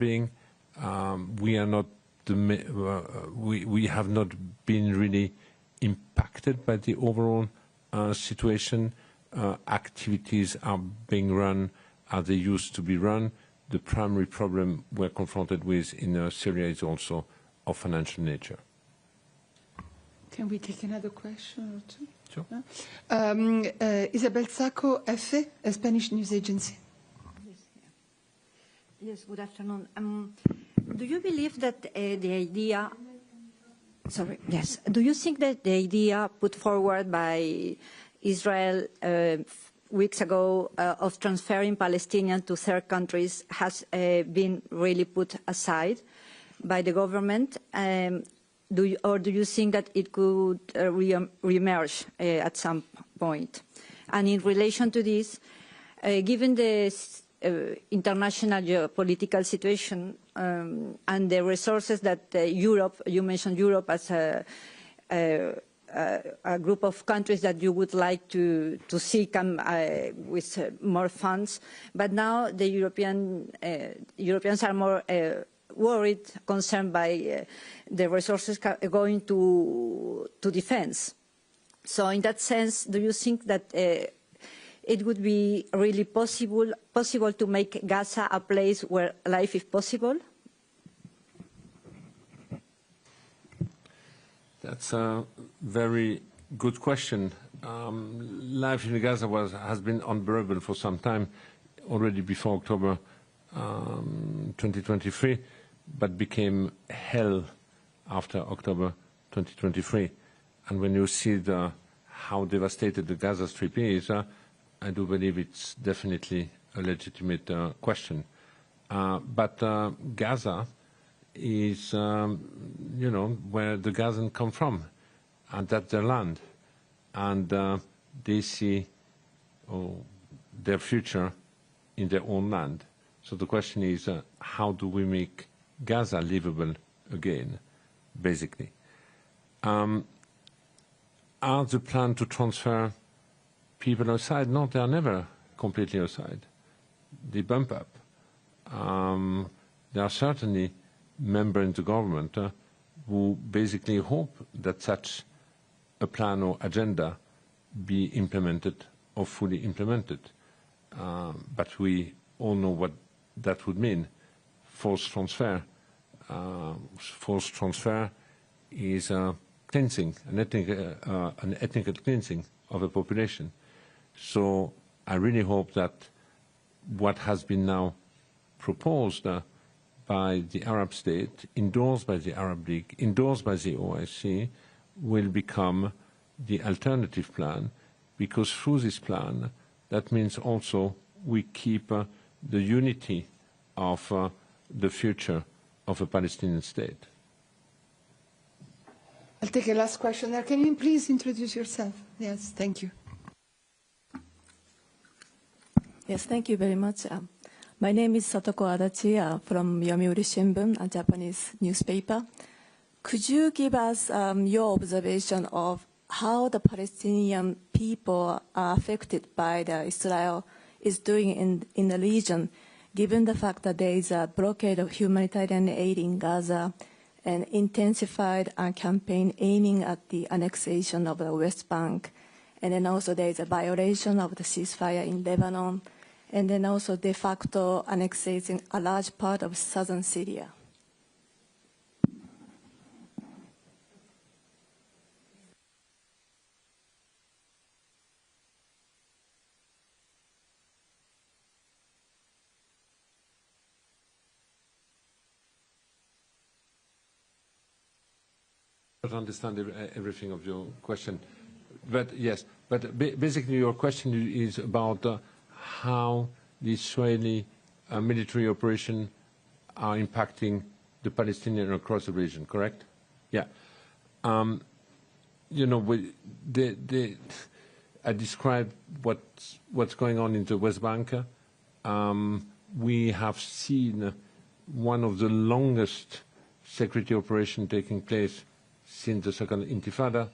being, we are not we have not been really impacted by the overall situation. Activities are being run as they used to be run. The primary problem we're confronted with in Syria is also of financial nature. Can we take another question or two? Sure. Isabel Sacco, EFE, a Spanish news agency. Yes, good afternoon. Do you believe that the idea, do you think that the idea put forward by Israel weeks ago of transferring Palestinians to third countries has been really put aside by the government? Or do you think that it could re-emerge at some point? And in relation to this, given the international geopolitical situation and the resources that Europe, you mentioned Europe as a group of countries that you would like to see come with more funds, but now the Europeans are more worried, concerned by the resources going to defense. So in that sense, do you think that it would be really possible to make Gaza a place where life is possible? That's a very good question. Life in Gaza has been unbearable for some time, already before October 2023, but became hell after October 2023. And when you see how devastated the Gaza Strip is, I do believe it's definitely a legitimate question. But Gaza is, where the Gazans come from, and that's their land. And they see their future in their own land. So the question is, how do we make Gaza livable again, basically? Are the plan to transfer people outside? No, they are never completely outside. They bump up. There are certainly members in the government who basically hope that such a plan or agenda be implemented or fully implemented. But we all know what that would mean. Forced transfer. Forced transfer is cleansing, an ethnic cleansing of a population. So I really hope that what has been now proposed by the Arab state, endorsed by the Arab League, endorsed by the OIC, will become the alternative plan, because through this plan, that means also we keep the unity of the future of a Palestinian state. I'll take a last question there. Can you please introduce yourself? Yes, thank you. Yes, thank you very much. My name is Satoko Adachi from Yomiuri Shimbun, a Japanese newspaper. Could you give us your observation of how the Palestinian people are affected by the Israel is doing in the region, given the fact that there is a blockade of humanitarian aid in Gaza and intensified campaign aiming at the annexation of the West Bank, and then also there is a violation of the ceasefire in Lebanon, and then also de facto annexing a large part of southern Syria? I don't understand everything of your question, but yes. But basically, your question is about how the Israeli military operations are impacting the Palestinians across the region, correct? Yeah. I described what's going on in the West Bank. We have seen one of the longest security operations taking place since the Second Intifada.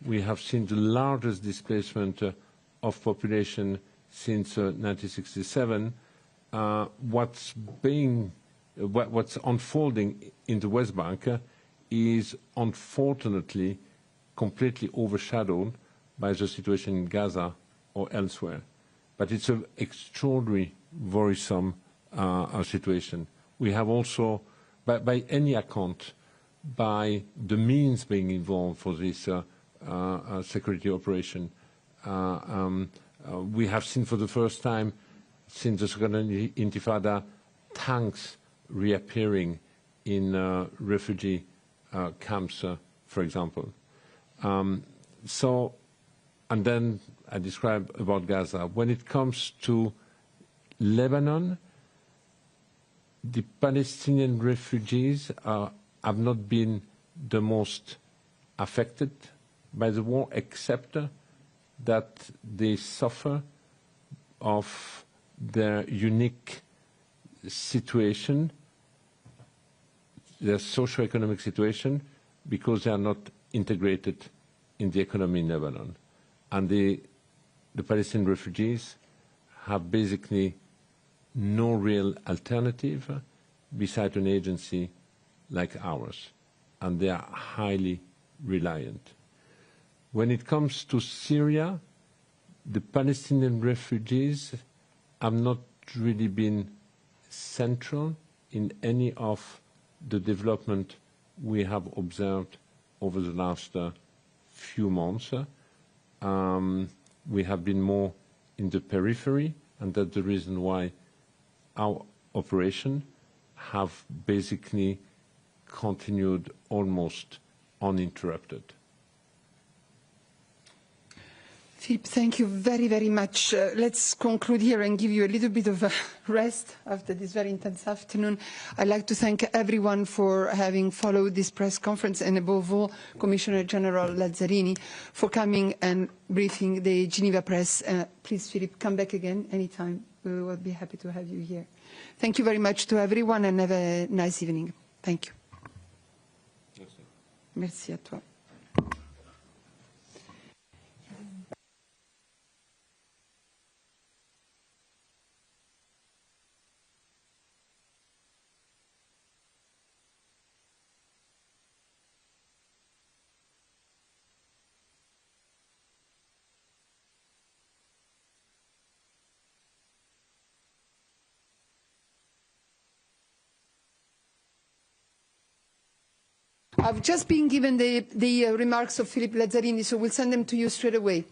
We have seen the largest displacement of population since 1967. What's being what's unfolding in the West Bank is unfortunately completely overshadowed by the situation in Gaza or elsewhere. But it's an extraordinary, worrisome situation. We have also, by any account, by the means being involved for this security operation, we have seen for the first time since the Second Intifada tanks reappearing in refugee camps, for example. And then I described about Gaza. When it comes to Lebanon, the Palestinian refugees have not been the most affected by the war, except that they suffer of their unique situation, their socio-economic situation, because they are not integrated in the economy in Lebanon. And the Palestinian refugees have basically no real alternative beside an agency like ours, and they are highly reliant. When it comes to Syria, the Palestinian refugees have not really been central in any of the development we have observed over the last few months. We have been more in the periphery, and that's the reason why our operation have basically continued almost uninterrupted. Philippe, thank you very, very much. Let's conclude here and give you a little bit of a rest after this very intense afternoon. I'd like to thank everyone for having followed this press conference, and above all, Commissioner-General Lazzarini for coming and briefing the Geneva press. Please, Philippe, come back again anytime. We will be happy to have you here. Thank you very much to everyone, and have a nice evening. Thank you. Merci à toi. I've just been given the remarks of Philippe Lazzarini, so we'll send them to you straight away.